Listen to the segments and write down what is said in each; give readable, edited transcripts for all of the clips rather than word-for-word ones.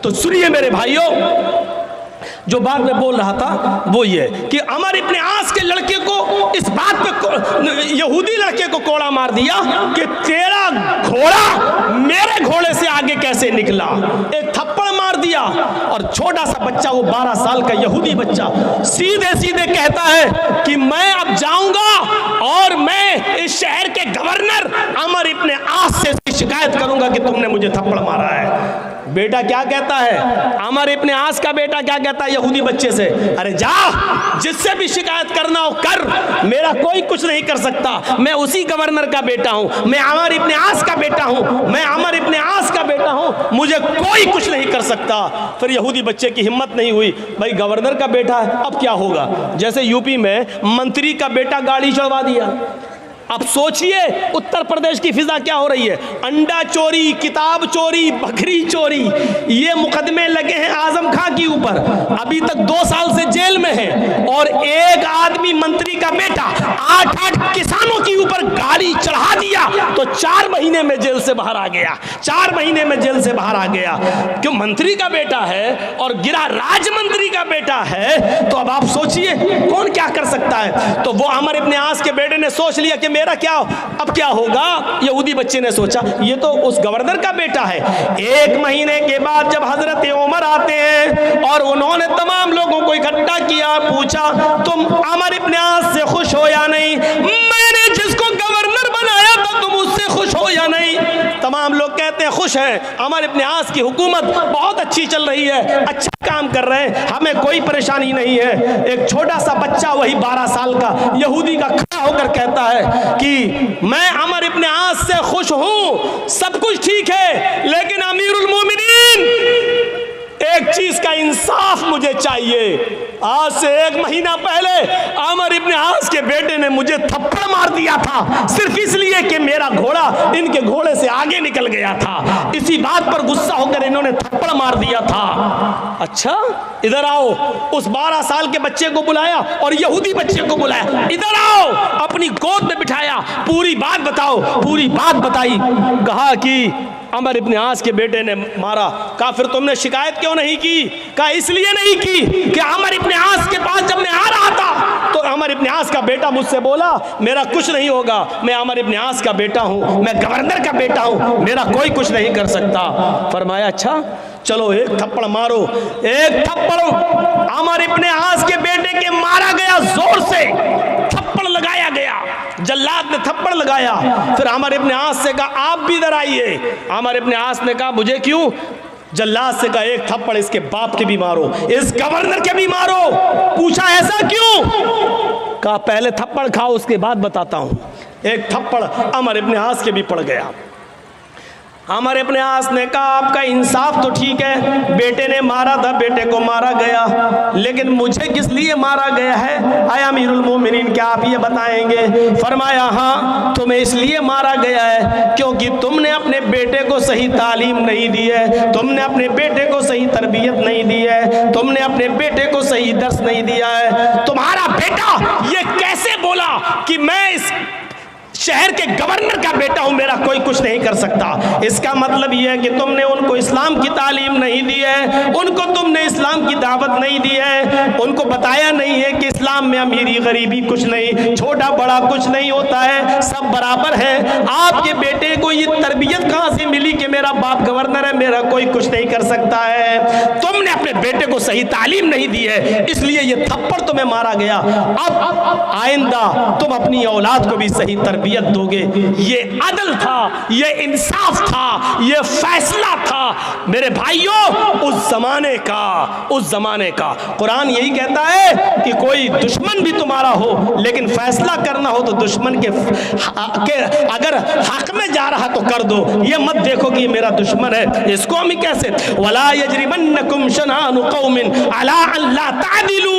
तो सुनिए मेरे भाइयों, जो बात मैं बोल रहा था वो ये कि अमर इब्ने आस के लड़के को इस बात पे यहूदी लड़के को कोड़ा मार दिया कि तेरा घोड़ा मेरे घोड़े से आगे कैसे निकला। एक थप्पड़ मार दिया और छोटा सा बच्चा, वो 12 साल का यहूदी बच्चा, सीधे सीधे कहता है कि मैं अब जाऊंगा और मैं इस शहर के गवर्नर अमर इब्ने आस से शिकायत करूंगा कि तुमने मुझे थप्पड़ मारा है। बेटा क्या कहता है? अमर इब्ने आस का बेटा क्या कहता है यहूदी बच्चे से? अरे जा, जिससे भी शिकायत करना हो कर, मेरा कोई कुछ नहीं कर सकता। मैं उसी गवर्नर का बेटा हूं, मैं अमर इब्ने आस का बेटा हूं, मैं अमर इब्ने आस का बेटा हूं, मुझे कोई कुछ नहीं कर सकता। फिर यहूदी बच्चे की हिम्मत नहीं हुई, भाई गवर्नर का बेटा है, अब क्या होगा? जैसे यूपी में मंत्री का बेटा गाड़ी चढ़वा दिया। अब सोचिए उत्तर प्रदेश की फिजा क्या हो रही है। अंडा चोरी, किताब चोरी, बकरी चोरी, ये मुकदमे लगे हैं आजम खां के ऊपर। अभी तक 2 साल से जेल में है और एक आदमी मंत्री का बेटा 8 किसानों के ऊपर गाड़ी चढ़ा दिया तो 4 महीने में जेल से बाहर आ गया। 4 महीने में जेल से बाहर आ गया। क्यों? मंत्री का बेटा है और गिरा राज मंत्री का बेटा है। तो अब आप सोचिए कौन क्या कर सकता है। तो वो अमर इब्ने आस के बेटे ने सोच लिया कि मेरा क्या, अब क्या होगा। यहूदी बच्चे ने सोचा ये तो उस गवर्नर का बेटा है। 1 महीने के बाद जब हजरत उमर आते हैं और उन्होंने तमाम लोगों को इकट्ठा किया, पूछा तुम अमर इब्ने आस से खुश हो या नहीं? मैंने जिसको गवर्नर बनाया था तुम उससे खुश हो या नहीं? तमाम लोग कहते हैं खुश हैं, अमर इब्ने आस की हुकूमत बहुत अच्छी चल रही है, अच्छा काम कर रहे हैं, हमें कोई परेशानी नहीं है। एक छोटा सा बच्चा, वही 12 साल का यहूदी का, खड़ा होकर कहता है कि मैं अमर इब्ने आस से खुश हूं, सब कुछ ठीक है, लेकिन अमीरुल मोमिनीन एक चीज का इंसाफ मुझे चाहिए। आज से 1 महीना पहले अमर इब्ने आस के बेटे ने मुझे थप्पड़ मार दिया था सिर्फ इसलिए कि मेरा घोड़ा इनके घोड़े से आगे निकल गया था। इसी बात पर गुस्सा होकर इन्होंने थप्पड़ मार दिया था। अच्छा इधर आओ। उस 12 साल के बच्चे को बुलाया और यहूदी बच्चे को बुलाया, इधर आओ, अपनी गोद में बिठाया, पूरी बात बताओ। पूरी बात बताई। कहा कि अमर इब्ने आस के बेटे ने मारा। कहा फिर तुमने शिकायत क्यों नहीं की? कहा इसलिए नहीं की कि अमर इब्ने आस के पास जब मैं आ रहा था तो अमर इब्ने आस का बेटा मुझसे बोला मेरा कुछ नहीं होगा, मैं अमर इब्ने आस का बेटा हूं, मैं गवर्नर का बेटा हूं, मेरा कोई कुछ नहीं कर सकता। फरमाया अच्छा चलो एक थप्पड़ मारो। एक थप्पड़ अमर इब्ने आस के बेटे के मारा गया, जोर से थप्पड़ लगाया गया, जल्लाद ने थप्पड़ लगाया। फिर अमर इब्ने आस से कहा आप भी इधर आइए। अमर इब्ने आस ने कहा मुझे क्यों? जल्लाद से कहा एक थप्पड़ इसके बाप के भी मारो, इस गवर्नर के भी मारो। पूछा ऐसा क्यों? कहा पहले थप्पड़ खाओ उसके बाद बताता हूं। एक थप्पड़ अमर इब्ने आस के भी पड़ गया। अमर इब्ने आस ने कहा आपका इंसाफ तो ठीक है, बेटे ने मारा था, बेटे को मारा गया, लेकिन मुझे किस लिए मारा गया है? आय अमीरुल मोमिनीन क्या आप ये बताएंगे? फरमाया हाँ तुम्हें इसलिए मारा गया है क्योंकि तुमने अपने बेटे को सही तालीम नहीं दी है, तुमने अपने बेटे को सही तरबियत नहीं दी है, तुमने अपने बेटे को सही दर्स नहीं दिया है। तुम्हारा बेटा ये कैसे बोला कि मैं इस शहर के गवर्नर का बेटा हूं, मेरा कोई कुछ नहीं कर सकता? इसका मतलब यह है कि तुमने उनको इस्लाम की तालीम नहीं दी है, उनको तुमने इस्लाम की दावत नहीं दी है, उनको बताया नहीं है कि इस्लाम में अमीरी गरीबी कुछ नहीं, छोटा बड़ा कुछ नहीं होता है, सब बराबर है। आपके बेटे को ये तरबियत कहां से मिली कि मेरा बाप गवर्नर है, मेरा कोई कुछ नहीं कर सकता है? तुमने अपने बेटे को सही तालीम नहीं दी है, इसलिए ये थप्पड़ तुम्हें मारा गया। अब आइंदा तुम अपनी औलाद को भी सही तरबियत दोगे। ये अदल था, ये इंसाफ था, ये फैसला था मेरे भाइयों उस जमाने का। कुरान यही कहता है कि कोई दुश्मन भी तुम्हारा हो लेकिन फैसला करना हो तो दुश्मन के अगर हक में जा रहा तो कर दो, ये मत देखो कि ये मेरा दुश्मन है, इसको हम कैसे। वला यजरिमन्नकुम शनानु कौमिन अला अल्ला तादिलू,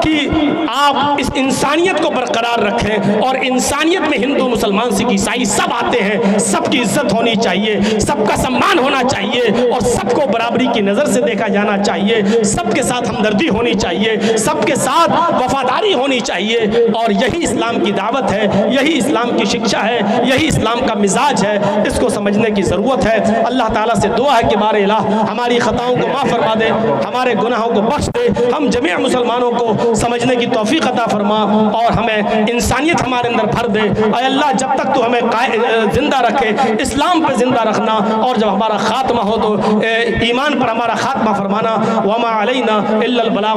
कि आप इस इंसानियत को बरकरार रखें और इंसानियत में हिंदू मुसलमान सिख ईसाई सब आते हैं, सबकी इज्जत होनी चाहिए, सबका सम्मान होना चाहिए और सबको बराबरी की नजर से देखा जाना चाहिए, सबके साथ हमदर्दी होनी चाहिए, सबके साथ वफादारी होनी चाहिए। और यही इस्लाम की दावत है, यही इस्लाम की शिक्षा है, यही इस्लाम का मिजाज है। इसको समझने की ज़रूरत है। अल्लाह ताला से दुआ है कि बारे इलाह हमारी ख़ताओं को माफ़ फरमा दे, हमारे गुनाहों को बख्श दे, हम जमीअ मुसलमानों को समझने की तौफीक अता फरमा और हमें इंसानियत हमारे अंदर भर दे। ऐ अल्लाह, जब तक तू हमें ज़िंदा रखे, इस्लाम पर ज़िंदा रखना, और जब हमारा ख़ात्मा हो तो ईमान पर हमारा ख़ात्मा फरमाना। वमा अलैना इल्लल बलाग।